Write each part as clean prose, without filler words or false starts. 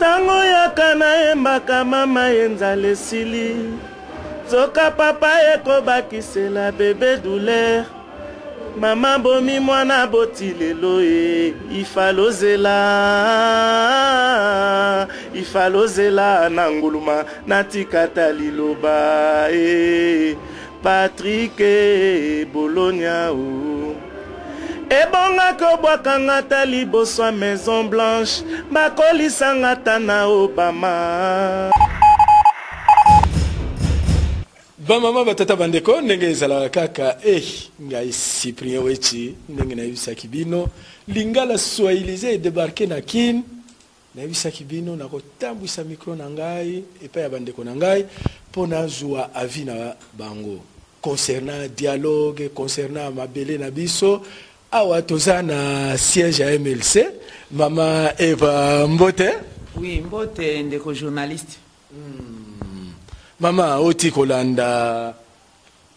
Tango yaka nayembaka mama yenzala esili. Zoka papa eko bakisela bébé douleur. Mama bomi mwana boti lelo ifalozela nanguluma natikata liloba Patrick Bologna o ebonga ko bwakanga ta liboso Maison Blanche bakolisanga ta na Obama. Ba mama batata bandeko ndenge ezala kaka ngai Cyprien Wechi ndenge na yibisaki bino lingala swahilize débarquer na kin na yibisaki bino na kotambwisa micro na ngai epa ya bandeko na ngai pona zwa avis na bango concernant dialogue concernant mabele na biso awa toza na siège à MLC mama Eva Mbote. Oui, Mbote ndeko journaliste. Mama oti kolanda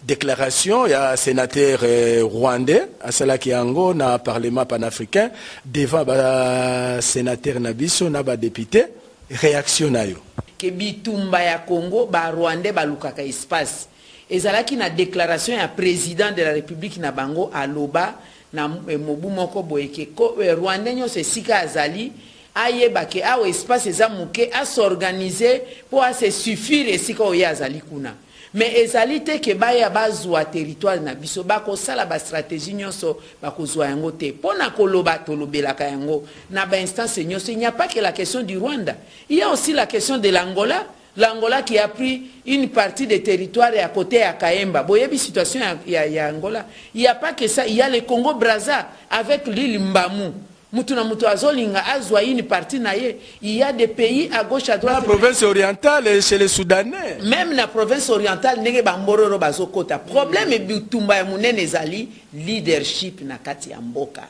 déclaration ya sénateur rwandais asalaki yango na parlement panafricain devant ba sénateur na biso na ba député réaction nayo ke bitumba ya Congo ba rwandais balukaka espace ezalaki na déclaration ya président de la République na bango aloba na mobu moko boyeke ko rwandais nyonso esika azali ayeba ke awo espace eza muke a s'organiser pour se suffire esika oya azali kuna mais ezali te ke baya bazwa territoire na biso bako sala ba stratégie nyonso bakozwa yango te pona koloba tolobelaka yango na ba instance nyonso. Il n'y a pas que la question du Rwanda, il y a aussi la question de l'Angola. L'Angola qui a pris une partie des territoires à côté à Kaemba. Boyebi situation ya Angola. Il n'y a pas que ça, il y a le Congo Brazza avec l'île Mbamu. Mutuna mutu azolinga azwa une partie naye. Il y a des pays à gauche à droite. La province orientale et chez les Soudanais. Même la province orientale nege bambororo bazokota. Problème et bitumba ya munene zali leadership na kati ya mboka.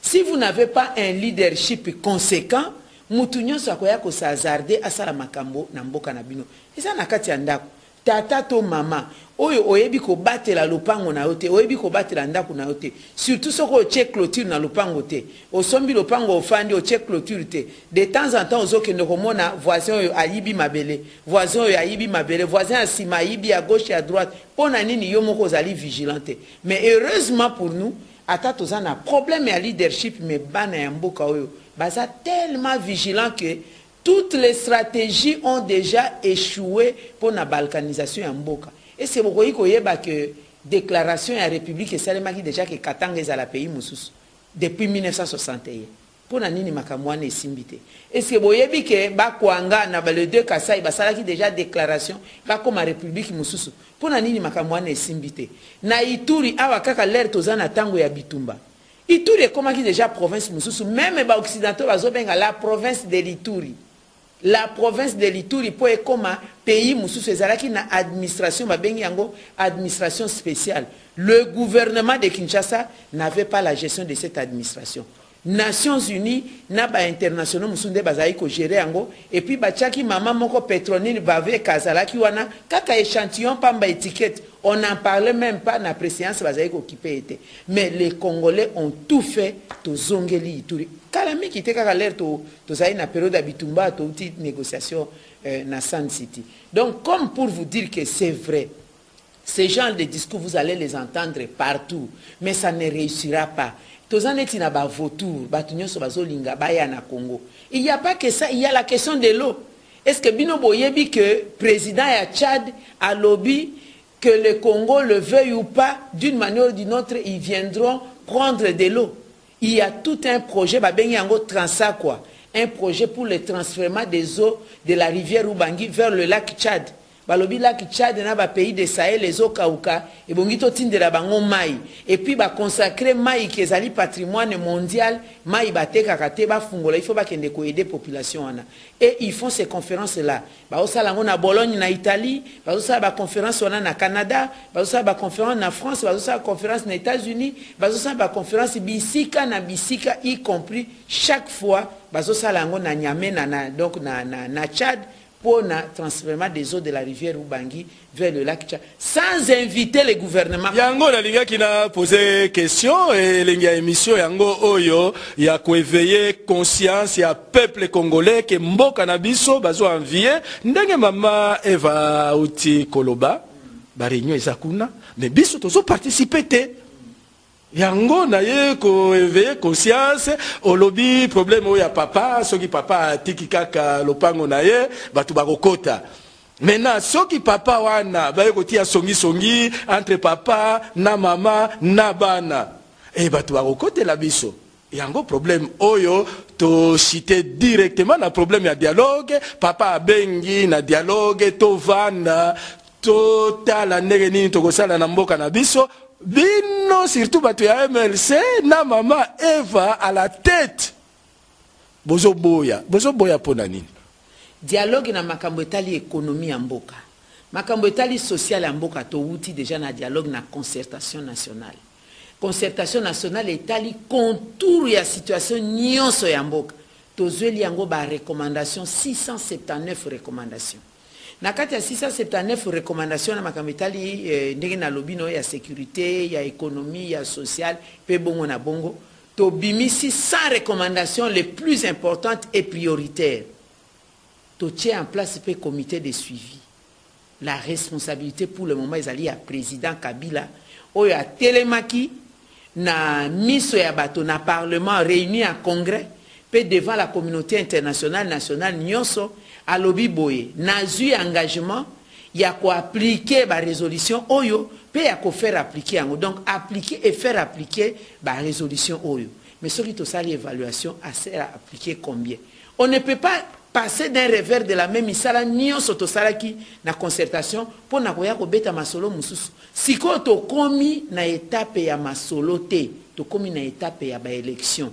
Si vous n'avez pas un leadership conséquent, mutu nyonso akoya ko s'hazarder asala makambo na mboka na bino. Eza na kati ya ndako. Tata to mama oyo oyebi ko batela lopango na yote oyebi ko batela ndako na yote surtout soko o check clôture na lopango te osombi lopango ofandi o check clôture te de temps en temps ozokende komona voisin oyo ayibi mabele voisin oyo ayibi mabele voisin asima ayibi à gauche et à droite pona nini yo moko ozali vigilante. Mais heureusement pour nous ata tozana problème ya leadership mais bana ya mboka oyo baza tellement vigilant que toutes les stratégies ont déjà échoué pour la balkanisation en Mboka. Et c'est pourquoi il y a que déclaration de la République et Salema qui déjà que Katanga est à la pays Moussous depuis 1961. Pour la nini makamwane et simbité. Et c'est pourquoi que Bakwanga na le deux Kassai basala qui déjà déclaration ba comme la République Moussous. Pour la nini makamwane et simbité. Na Ituri awa kaka l'air tozana tango ya Bitumba. Ituri est comme qui déjà province Moussous même ba occidentaux bazobenga la province de l'Ituri. La province de l'Ituri pour être comme un pays mususu ezalaki na administration babengi yango administration spéciale. Le gouvernement de Kinshasa n'avait pas la gestion de cette administration. Nations Unies na ba internationaux musunde bazali ko gérer yango et puis bachaki mama moko Petronine Bave kazalaki wana kaka échantillon pamba étiquette. On n'en parlait même pas na présidence bazali ko occupé été. Mais les Congolais ont tout fait to zongeli Ituri. Kalami qui était kaka l'air to zali na période d'Abitumba to petite négociation na Sun City. Donc comme pour vous dire que c'est vrai, ces genres de discours vous allez les entendre partout, mais ça ne réussira pas. Il n'y a pas que ça, il y a la question de l'eau. Est-ce que Bino Boyebi, que le président à Tchad a lobby, que le Congo le veuille ou pas, d'une manière ou d'une autre, ils viendront prendre de l'eau. Il y a tout un projet, un projet pour le transfèrement des eaux de la rivière Ubangi vers le lac Tchad. Balobi lac Tchad na ba pays de Sahel les eaux kauka et bongito tindela bango mai et puis ba consacrer mai qui ezali patrimoine mondial mai bateka kate ba fungola il faut ba kende ko aider population wana et ils font ces conférences là ba osala ngo na Bologne na Italie ba osala ba conférence wana na Canada ba osala ba conférence na France ba osala conférence na États-Unis ba osala ba conférence bisika na bisika y compris chaque fois ba osala ngo na Niamey na donc na Tchad pour le transfert des eaux de la rivière Ubangi vers le lac Tchad, sans inviter le gouvernement. Yango na linga qui n'a posé question et linga émission Yango Oyo y a éveiller conscience ya peuple congolais que mboka na biso bazo envier ndenge mama Eva Uti Koloba ba réunion ezakuna mais biso tozo participer te. Yango na ye ko éveiller conscience au lobby problème oya papa soki papa tiki kaka lopango na ye batu bakokota. Maintenant soki papa wana ba kotia songi entre papa na mama na bana e batu bakokota la biso. Yango problème oyo to citer directement na problème ya dialogue papa bengi na dialogue to vanda to tala ndenge nini to kosala na mboka na biso. Bino surtout batu ya MLC na mama Eva à la tête. Bozo boya pona nini? Dialogue na makambo etali économie ya mboka. Makambo etali social ya mboka to uti déjà na dialogue na concertation nationale. Concertation nationale etali contour ya situation nyonso ya mboka. Tozweli yango ba recommandation 679 recommandations. Na kati ya 679 recommandations na makambo etali ndenge na lobino ya sécurité, ya économie, ya social, pe bongo na bongo, to bimisi 100 recommandations les plus importantes et prioritaires. To tient en place le comité de suivi. La responsabilité pour le moment est allée à président Kabila, oyo a telemaki na miso ya bato na parlement réuni en congrès, pe devant la communauté internationale nationale nyonso à lobby boye nazu engagement ya ko appliquer ba résolution oyo pe ya ko faire appliquer yango donc appliquer et faire appliquer ba résolution oyo mais ce qui to sali évaluation à appliquer combien on ne peut pas passer d'un revers de la même misala nyonso to salaki na concertation pour na koya ko beta masolo mususu siko to komi na étape ya masolo te to komi na étape ya ba élection.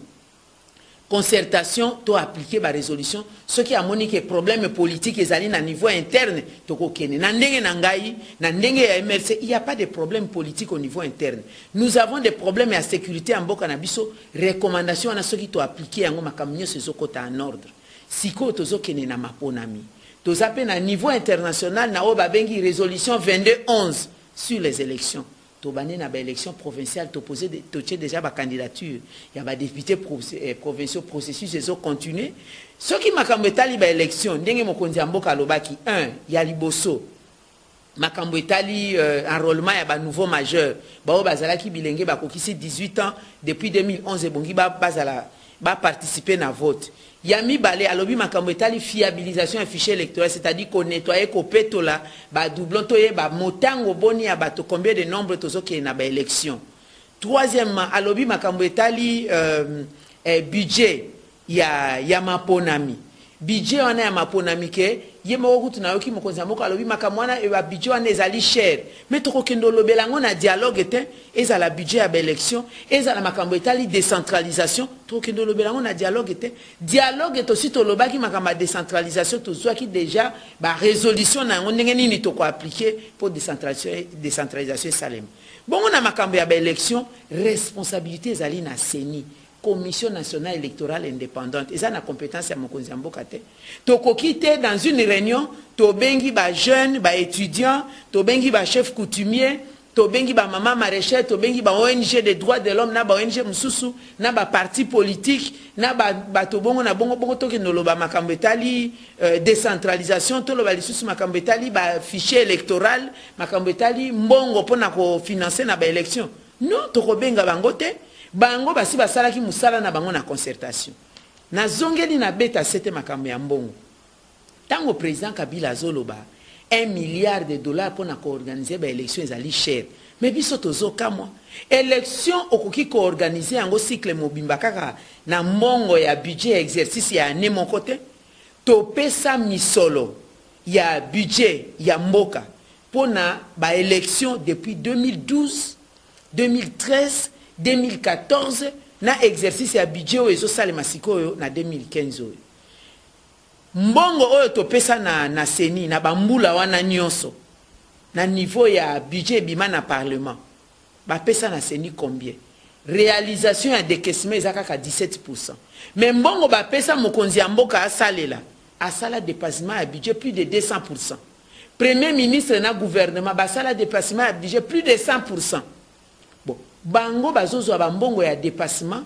Concertation, to appliquer la résolution. Ce qui a monique problème politique et à niveau interne, to kokene. Nandenge nangai, nandenge ya MLC, il n'y a pas de problème politique au niveau interne. Nous avons des problèmes à sécurité en boka nabiso. Recommandation à ceux qui to appliquer en makamio se zokota en ordre. Siko tozo kene na maponami. To zape na niveau international na oba bengi résolution 2211 sur les élections. Tobane na ba élection provinciale to poser déjà ba candidature ya ba député provinciaux processus ils ont continué ce qui makambo etali ba élection ndenge mokonzi mboka lobaki 1 ya liboso makambo etali enrôlement ya ba nouveau majeur ba o bazala ki bilenge ba kokisi 18 ans depuis 2011 bongi ba bazala ba participer na vote Yami balé alobi makambo etali fiabilisation un fichier électoral, c'est-à-dire qu'on nettoie ko petola ba doublon toye ba motango boni ya bato combien de nombre tozo ki na ba élection. Troisièmement, alobi makambo etali budget ya maponami. Budget wana ya maponami ke yemo okutu na yoki mokonzi moko alobi makambo wana e ba budget wana ezali cher. Mais to kokendo lobelango na dialogue te ezala budget ya ba élection, ezala makambo etali décentralisation, to kokendo lobelango na dialogue te. Dialogue to sito lobaki makambo décentralisation to zwaki déjà ba résolution na ndenge nini to ko appliquer pour décentralisation salem. Bongo na makambo ya ba élection, responsabilité ezali na CENI. Commission nationale électorale indépendante. Et ça na compétence à mon Mboka te. Toko kite dans une réunion, to bengi ba jeune, ba étudiant, to bengi ba chef coutumier, to bengi ba maman maraîchère, to bengi ba ONG des droits de l'homme, na ba ONG mususu, na ba parti politique, na ba to bongo na bongo to ke no lo ba makambo etali décentralisation, to lo ba lisusu makambo etali ba fichier électoral, makambo etali mbongo pona ko financer na ba élection. Non, to ko benga bango te. Bango basi basalaki musala na bango na concertation. Na zongeli na beta sete makambo ya mbongo. Tango président Kabila zoloba 1 milliard de dollars pour na organiser ba élection ezali cher. Mais biso tozoka moi. Élection okoki ko organiser yango cycle mobimba kaka na mbongo ya budget exercice ya ne mon côté. To pesa misolo ya budget ya mboka pour na ba élection depuis 2012, 2013 2014 na exercice ya budget oyo ezosalema sikoyo na 2015 oyo. Mbongo oyo topesa na CENI na bambula wana nyonso na niveau ya budget bima na parlement bapesa na CENI combien? Réalisation ya décaissement ezaka ka 17%. Mais mbongo bapesa mokonzi ya mboka asalela à sala dépassement à budget plus de 200%. Premier ministre na gouvernement ba sala dépassement à budget plus de 100%. Bon, bango bazozo ba mbongo ya dépassement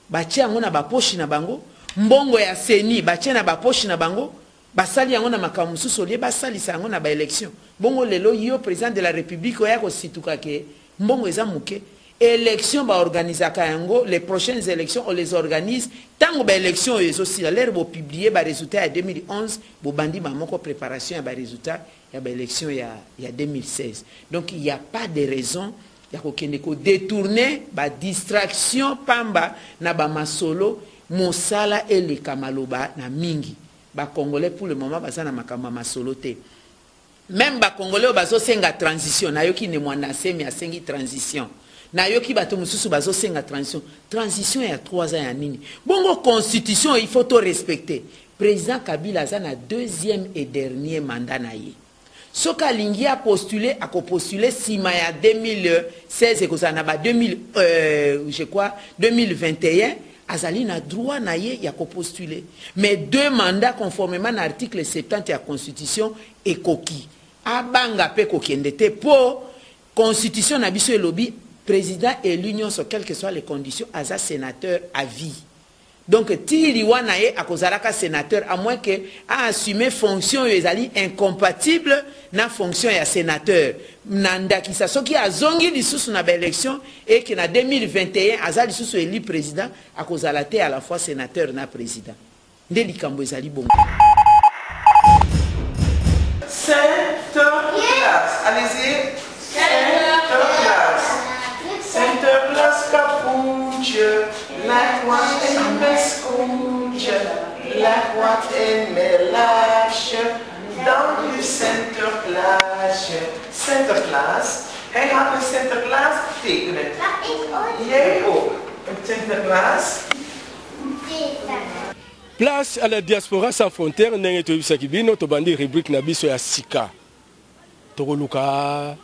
ba tia ngo na ba poche na bango, mbongo ya seni ba tia na ba poche na bango, ba sali yango na makambo mususu lie ba sali sango na ba élection. Bongo lelo yo président de la République oya ko situka ke mbongo eza muke. Élection ba organiser yango, les prochaines élections on les organise tango ba élection aussi l'air bo publier ba résultat ya 2011 bo bandi ba moko préparation ya ba résultat ya ba élection ya 2016. Donc il n'y a pas de raison ya ko kende ko détourner ba distraction pamba na ba masolo mosala et le kamaloba na mingi ba congolais pour le moment baza na makamba masolo te. Même ba congolais bazo senga transition na yoki ne mwana semi a sengi transition. Na yoki bato mususu bazo senga transition ya 3 ans ya nini. Bongo constitution il faut tout respecter. Président Kabila za na deuxième et dernier mandat na ye. Soka lingi a postulé sima ya 2016 et kozana ba 2021 azali na droit na ye ya ko postuler. Mais 2 mandats conformément à l'article 70 de la constitution et koki. Abanga pe kokende te po constitution na biso elobi président et l'union sur quelles que soient les conditions à sénateur à vie. Donc tili wana ye akozalaka sénateur à moins que a assumé fonction ezali incompatible na fonction ya sénateur. Nanda ki sa soki azongi lisusu na ba élection et que na 2021 azali lisusu élu président akozala te à la fois sénateur na président. Nde likambo ezali bongo. Sinterklaas, allez-y. Sinterklaas. Sinterklaas kapoentje, leg wat in mijn schoentje, leg wat in mijn lasje, dank u Sinterklaasje. Sinterklaas, hij gaat een Sinterklaas tekenen. Jij ook, een Sinterklaas. Place à la diaspora sans frontières, ndenge toyebisa kibino tobandi rubrique na biso ya sika. Tokoluka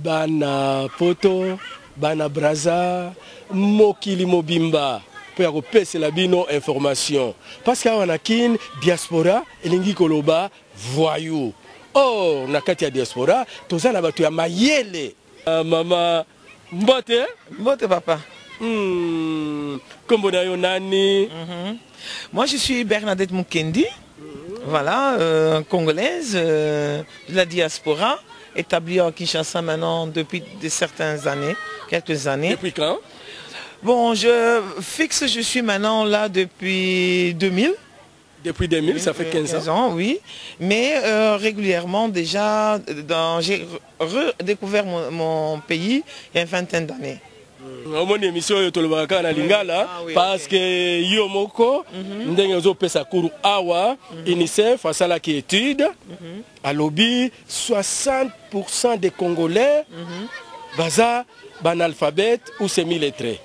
bana poto, bana braza, mokili mobimba po ya kopesela bino information. Parce que wana kin diaspora elingi koloba voyou. Oh, na kati ya diaspora toza na bato ya mayele. Mama mbote? Mbote papa. Kombo na yo nani? Moi je suis Bernadette Mukendi. Voilà, congolaise de la diaspora, établie à Kinshasa maintenant depuis certaines années, quelques années. Depuis quand? Bon, je suis maintenant là depuis 2000. Depuis 2000, ça fait 15 ans, oui. Mais régulièrement déjà, j'ai redécouvert mon pays il y a une vingtaine d'années. Mon émission est na lingala parce que yo moko ndenge ozo pesa kuru awa UNICEF asala ki étude à lobby 60% des Congolais baza banalphabète ou semi-lettrés.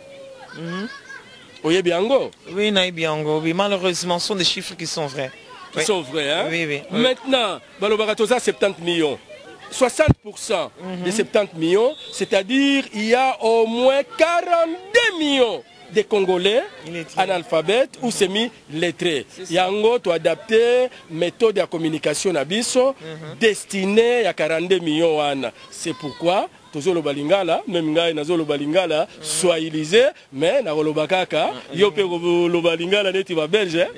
Oye biango? Oui, naïbiango. Oui, malheureusement, ce sont des chiffres qui sont vrais. Qui sont vrais, hein? Oui, oui. Maintenant, balobakatoza 70 millions. 60% de 70 millions, c'est-à-dire il y a au moins 42 millions de Congolais analphabètes ou semi-lettrés. Yango to adapté méthode de communication à biso destinée à 42 millions wana. C'est pourquoi tozolo balingala même ngai nazolo balingala swahiliser mais na kolobakaka yo pe lo balingala neti ba belge.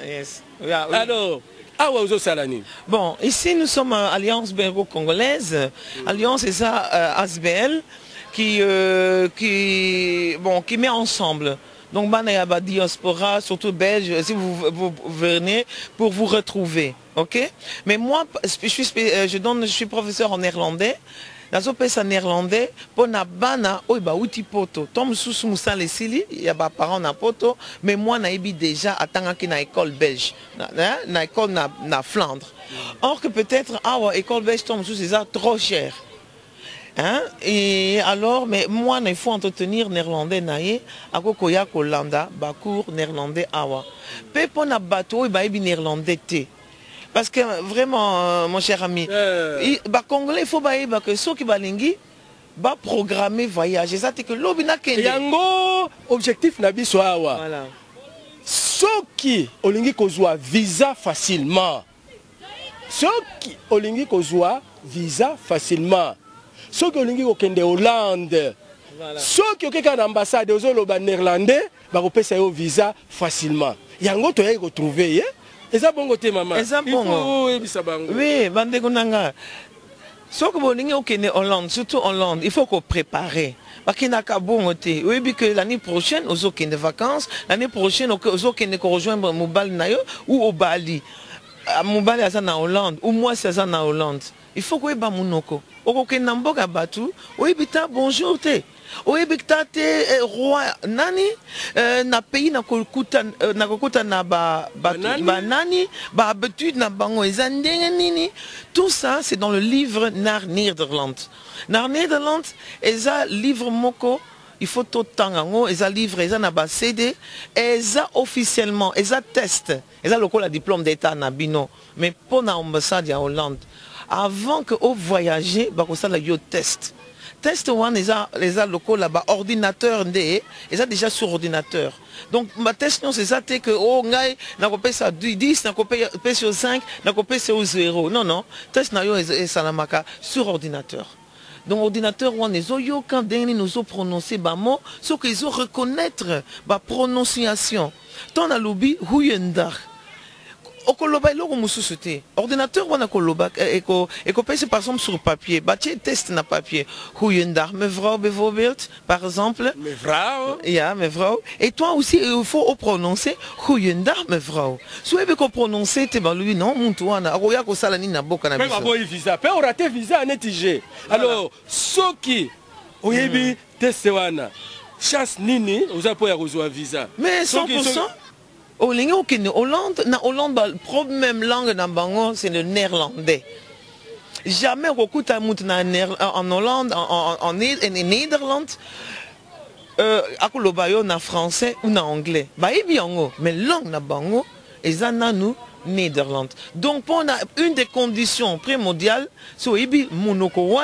Yes. Alors bon, ici nous sommes à Alliance Bengo-Congolaise. Alliance c'est ça, ASBL, qui met ensemble. Donc, la diaspora, surtout belge, si vous venez pour vous retrouver. Ok? Mais moi, je suis professeur en néerlandais. Nazo pesa néerlandais pour na bana oiba uti poto tom susu musale sili ya ba parents na poto mais moi na ibi déjà atanga ki na école belge na école na Flandre. Or que peut-être awa école belge tom susu c'est trop cher. Hein? Et alors mais moi il faut entretenir néerlandais naie akoko ya kolanda ba cours néerlandais awa. Pe pona bato oiba ibi néerlandais te. Parce que vraiment, mon cher ami, les Congolais, il faut que ceux qui balingi va programmer voyage. C'est que l'obina kende. Yango objectif nabi soawa. Voilà. soki olingi kozwa visa facilement, soki olingi kozwa visa facilement, soki olingi kokende Hollande, soki okeka na ambassade ozoloba néerlandais bakopesa yo visa facilement. Yango toyei retrouver ye. Eza bongo te maman. Eza bongo. Oui, bandeko nanga. Soki bolingi okende Hollande, surtout Hollande, il faut qu'on prépare. Parce qu'il n'y a qu'à bon te. Oui, que l'année prochaine, aux autres des vacances, l'année prochaine, aux autres qui rejoindre Mobali Nayo ou au Bali. Mobali c'est en Hollande, ou moi c'est en Hollande. Il faut que vous monoko. Au Kenamboka Batu, oui, bita bonjour te. Oui, bita te roi nani, na pays na kokuta na nani, ba habitude na bango nini. Tout ça c'est dans le livre Naar Nederland. Naar Nederland, eza livre moko. Il faut tout le temps, ils ont livré, ils ont CD, ils ont officiellement, ils ont test, ils ont le diplôme d'état na bino, mais pour l'ambassade en Hollande, avant que vous voyagez, vous avez le test. Test one, ils ont le ordinateur, ils ont déjà sur ordinateur. Donc ma test c'est ça que oh ngai na kopé ça 10, na kopé sur 5, na kopé sur 0. Non non, test na yo et salamaka sur ordinateur. Donc l'ordinateur, on est quand nous ont prononcé les mots, ce qu'ils ont reconnaître la prononciation. Tant à l'obi, huyendar. Au koloba, il y ordinateur, on a koloba, et par exemple sur papier, bâtir test na papier. Huyendar, mevrouw bijvoorbeeld, par exemple. Mevrouw. Ja, mevrouw. Et toi aussi, il faut prononcer huyendar, mevrouw. Si vous avez prononcé, tu vas lui, non, mon toit, na roya ko salani na boka na biso. Même visa, peut on rater visa à netige. Alors, ceux qui, oyebi, test wana, chance nini, vous avez pas reçu visa. Mais 100%. Au Hollande, na Hollande, la première langue dans Bango, c'est le néerlandais. Jamais on écoute en Hollande, en Nederland, en français ou en anglais. Mais langue dans Bango, ils ont nous Nederland. Donc, pour une des conditions primordiales, c'est monoko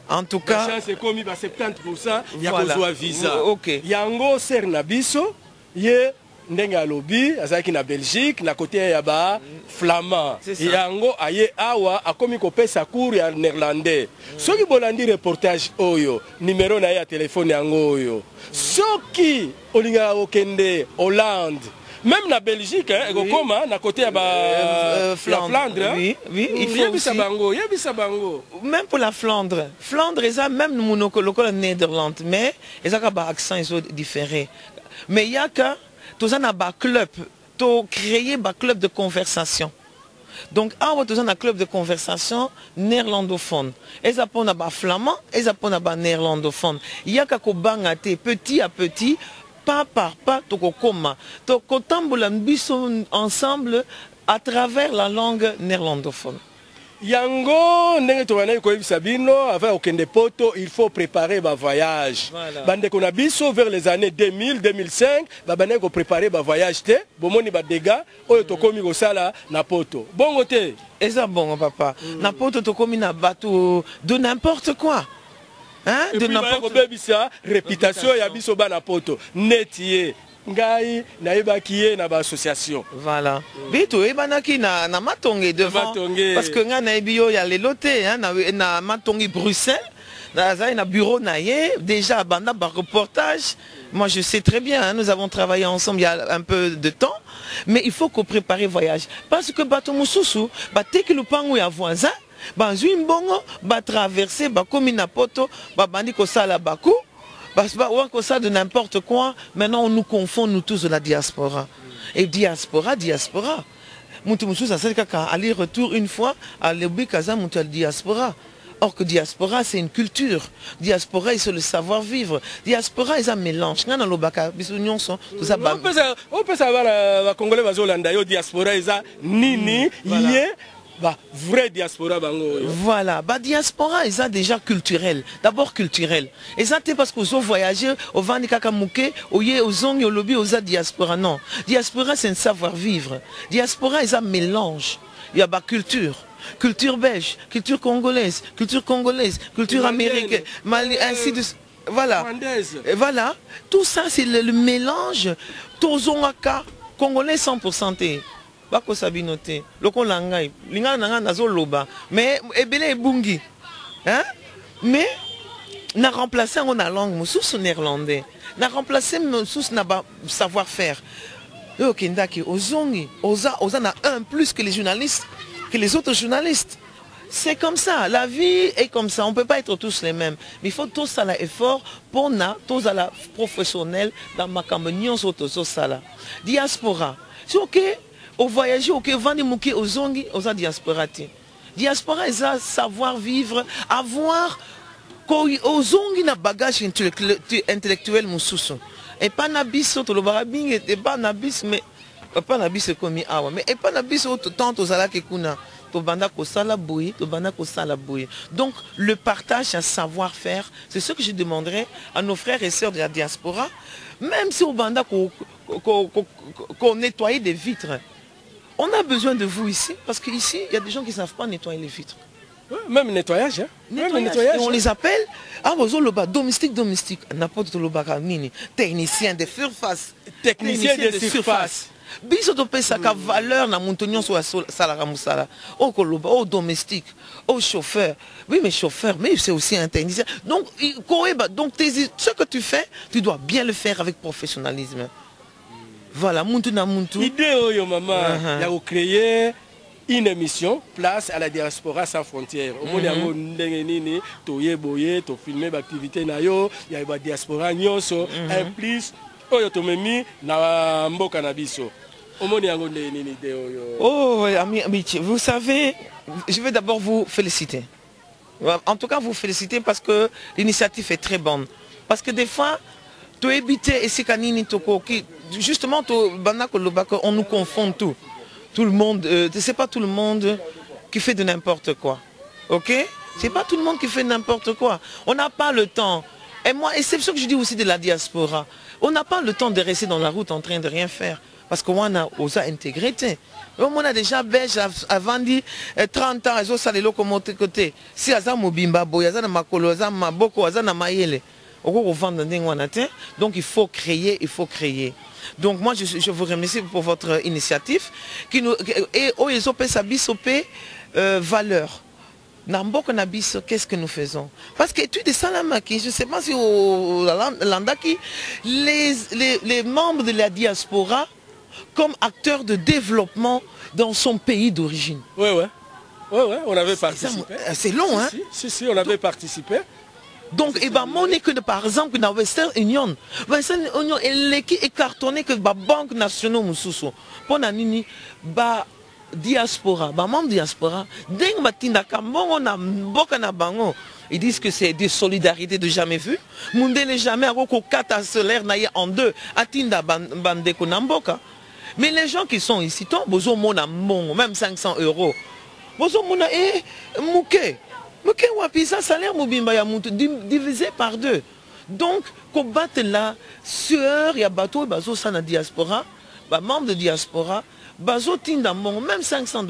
en tout cas. La chance est commis à 70%, il y a besoin de visa. Ok. Yango ser nabiso, ye ndenga lobi, azaki na Belgique, na côté ya ba flamand. Yango aye awa akomi kopesa cours ya néerlandais. Soki bolandi reportage oyo, numéro na ya téléphone yango oyo. Soki olinga okende Hollande, même na Belgique, hein, oui. Na côté la Flandre, oui, oui, il faut aussi. Même pour la Flandre, Flandre, ils ont même le Néderlande, mais ils ont un accent différent. Mais il y a que tous un club, tu créer un club de conversation. Donc, tu as un club de conversation néerlandophone. Ils ont un flamand, ils ont un néerlandophone. Il y a que petit à petit. Pas par pas, ensemble à travers la langue néerlandophone. Yango, il faut préparer un voyage. Bande qu'on a biso vers les années 2000, 2005, il faut préparer un voyage. Bomoni ba dégâts, to komi go sala na poto. Bon côté. Et ça bon papa. Na poto to komi na bateau de n'importe quoi. Hein? De n'importe quoi. Réputation ya biso bana poto. Netier. Ngai na ebakiye na ba association. Voilà. Bito ebanaki na matonge devant parce que nga na ebio ya leloté hein na matonge Bruxelles. Na bureau na ye déjà banda ba reportage. Moi je sais très bien hein, nous avons travaillé ensemble il y a un peu de temps mais il faut qu'on prépare le voyage parce que bato mususu ba teki lupango ya voisin ba bongo ba traverser ba komi na poto ba bandi ko sala baku. Parce que ça de n'importe quoi, maintenant on nous confond nous tous de la diaspora. Et diaspora. Moutoumoussou, ça c'est qu'à aller-retour une fois, à l'Obikaza, moutou diaspora. Or que diaspora c'est une culture. Diaspora c'est le savoir-vivre. Diaspora c'est un mélange. On peut savoir la Congolais bazolanda diaspora c'est nini yé. Bah, vrai diaspora bango. Voilà, bah diaspora ils sont déjà culturel. D'abord culturel. Et ça c'est parce qu'ils ont voyagé au Vandikakamouké, au Yé, aux Zong, au Lobby, aux diaspora. Non. Diaspora c'est un savoir-vivre. Diaspora ils ont mélange. Il y a bah culture. Culture belge, culture congolaise, culture américaine, Mali, ainsi de suite. voilà. Et voilà. Tout ça, c'est le mélange. Tozongaka, Congolais 100%. Bako sabinote. Loko langai. Linga nanga nazo loba. Mais ebele ebungi. Hein? Mais n'a remplacé en la langue moussous néerlandais. N'a remplacé moussous n'a pas savoir-faire. Ok, ndaki ozongi. Oza na un plus que les journalistes, que les autres journalistes. C'est comme ça, la vie est comme ça, on ne peut pas être tous les mêmes. Mais il faut tous ça l'effort pour tous à la professionnelle dans ma campagne sur ça. Diaspora. C'est ok, au voyage, ok, vendre mouké aux zongi, aux diaspora. Diaspora, c'est savoir vivre, avoir aux zongi na bagage intellectuel moussous. Et pas nabis sur le barabing, et pas nabis, mais pas nabis comme awa, mais et pas nabis autant aux ala kuna. Donc le partage à savoir-faire, c'est ce que je demanderais à nos frères et sœurs de la diaspora, même si au banda qu'on nettoie des vitres. On a besoin de vous ici, parce qu'ici, il y a des gens qui ne savent pas nettoyer les vitres. Ouais, même nettoyage, hein? Nettoyage. Et on les appelle domestique, n'importe nini, technicien de surface. Technicien de surface. Biso to pesa ka valeur na montonyon so salara musala. Au koloba, au domestique, au chauffeur. Oui, mais chauffeur, mais c'est aussi un technicien. Donc, ce que tu fais, tu dois bien le faire avec professionnalisme. Voilà, muntu na muntu. L'idée, yo maman, il y a créé une émission, Place à la diaspora sans frontières. Au monde, il y a toye boye, to filmer l'activité na yo, il y a la diaspora nyonso, un plus. Na mboka na biso. Oh, ami, vous savez, je vais d'abord vous féliciter. En tout cas, vous féliciter parce que l'initiative est très bonne. Parce que des fois, justement, on nous confond tout. Tout le monde, c'est pas tout le monde qui fait de n'importe quoi. Ok? C'est pas tout le monde qui fait n'importe quoi. On n'a pas le temps. Et moi, et c'est ce que je dis aussi de la diaspora. On n'a pas le temps de rester dans la route en train de rien faire. Parce qu'on a osé intégrer. On a déjà belge avant dit 30 ans, ils ont salé l'eau comme côté. Si Azam Mobimba, Boyazan, Makolo, Azam, Maboko, Azan, Mayele. Donc il faut créer, il faut créer. Donc moi je vous remercie pour votre initiative. Et ils ont fait valeur. Qu'est-ce que nous faisons? Parce que tu des salamaki, je ne sais pas si au Landaki, les membres de la diaspora comme acteurs de développement dans son pays d'origine. Oui, on avait participé. C'est long, hein? Si, on avait participé. Donc, par exemple, dans Western Union, elle est cartonné que la Banque nationale Moussoussou, pour nini, diaspora, membre diaspora, ils disent que c'est des solidarités de jamais vu. Monde n'est jamais à kata solaire en deux, atinda bandeko namboka. Mais les gens qui sont ici, bozo mona même 500 €. Bozo mona mouké. Mouké wapisa salaire mobimba ya mutu divisé par 2. Donc, combattre la sueur, ya bateau bazo sana diaspora, membre de diaspora. Bazo tinda mon même 500 $,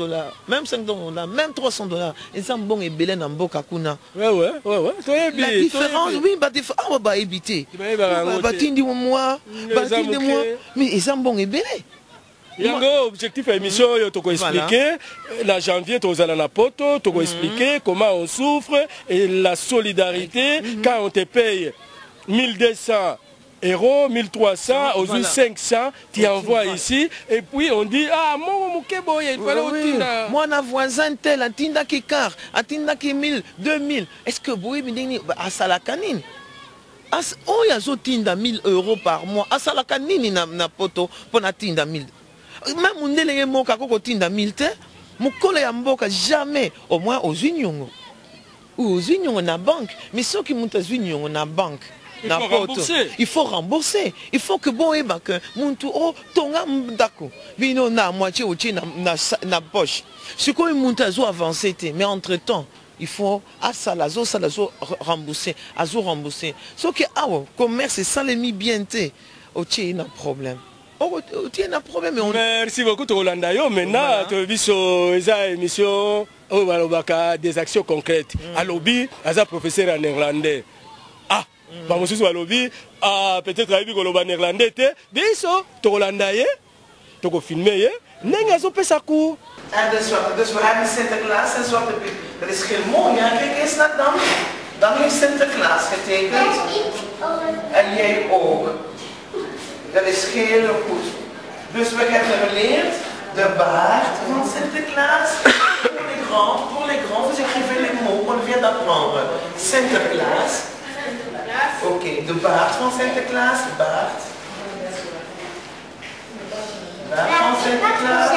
même 5 $, même 300 $. Et ça bon et belé na mboka kuna. Ouais. La différence, oui, bah éviter. Bah tindi moi, bah tindi moi. Mais ça bon et belé. Il y a un objectif à l'émission, tu peux expliquer, la janvier, tu as la poto, tu peux expliquer comment on souffre et la solidarité quand on te paye 1200 €, 1300, aux 500, tu envoies ici, et puis on dit, ah, mon il fallait aussi. Moi, un voisin tel, un tinda qui car, un tinda qui 1000, 2000. Est-ce que vous avez dit, à Salakanine? Oh, il y a tinda 1000 € par mois. À Salakanine, na poto, pour na tinda 1000. Même on est les mots kako tinda 1000 te, mon collègue mboka jamais, au moins aux unions. Ou aux unions na banque, mais ceux qui montent aux unions na banque. Il faut rembourser. Il faut que bon et que muntu oh tonga ndako. Vino na moitié ou na poche. Ce qu'on monte à zo avancer mais entre temps il faut à salazo rembourser, à zo rembourser. Ce que commerce ça les mis bien té. Au tien un problème. Un problème. Merci beaucoup Rolanda. Maintenant tu as vu sur émission des actions concrètes. À lobby, as un professeur en néerlandais. Ba mosusu balobi peut-être ayebi koloba néerlandais te. Biso tokolanda ye, toko filmer ye, ndenge azopesa cours. En dus we hebben Sinterklaas en Zwarte Piet. Dat is heel mooi, ja. Kijk eens naar dan. Dan heeft Sinterklaas getekend. En jij ook. Dat is heel goed. Dus we hebben geleerd de baard van Sinterklaas. Pour les grands, vous écrivez les mots qu'on vient d'apprendre. Sinterklaas. Ok, de baard van Sinterklaas. Baard. Baard van Sinterklaas.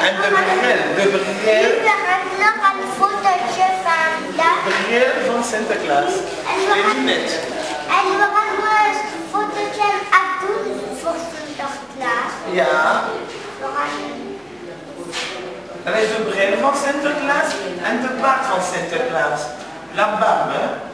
En de bril. nog een fotootje van dat. Bril van Sinterklaas. En lunettes. En we gaan een fotootje doen voor Sinterklaas. Ja. We gaan... Dat is de bril van Sinterklaas en de baard van Sinterklaas. La barbe.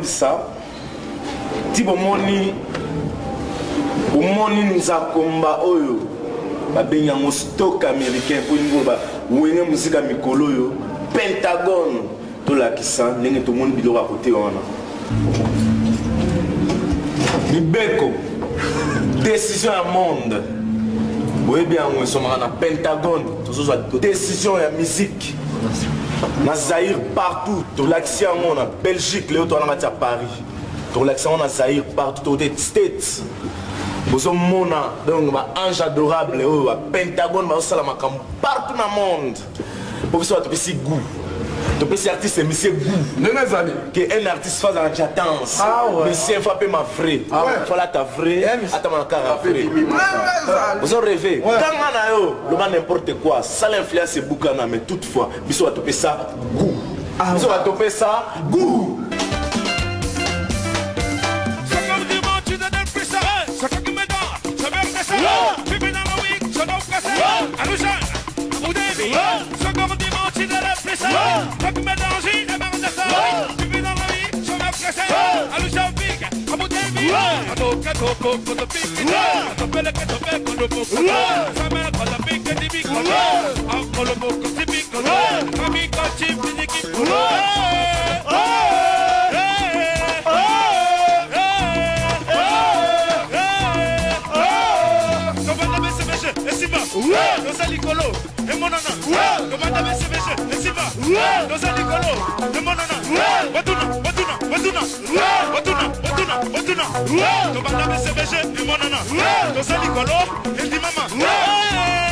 Ça tipo moni nous a combat oyo ba benyango stock américain pour ngo ba wenge musique mikolo yo Pentagone to la kisa ndenge to monde biloko à côté wana Mibeko décision à monde oui bien on sommes na Pentagone to décision ya musique na Zaïre partout, tout l'accès en Belgique, les autres à Paris, tout l'accès en Zaïre partout, aux States. Vous avez donc un ange adorable, un Pentagone, partout dans le monde. Pour que vous ayez goût. Tu peux artiste, monsieur goût. Que un artiste fasse un jatance. Monsieur frappe ma vraie. Voilà ta vraie. Attends ma cara vraie. Vous avez rêvé. Quand on a n'importe quoi, ça l'influence est boucana, mais toutefois, bisous à topé ça goût. Bisous à topé ça goût. Wow! likolo emonana tobanda BCBG esiba toza likolo emonana batuna tobanda BCBG emonana toza likolo endimama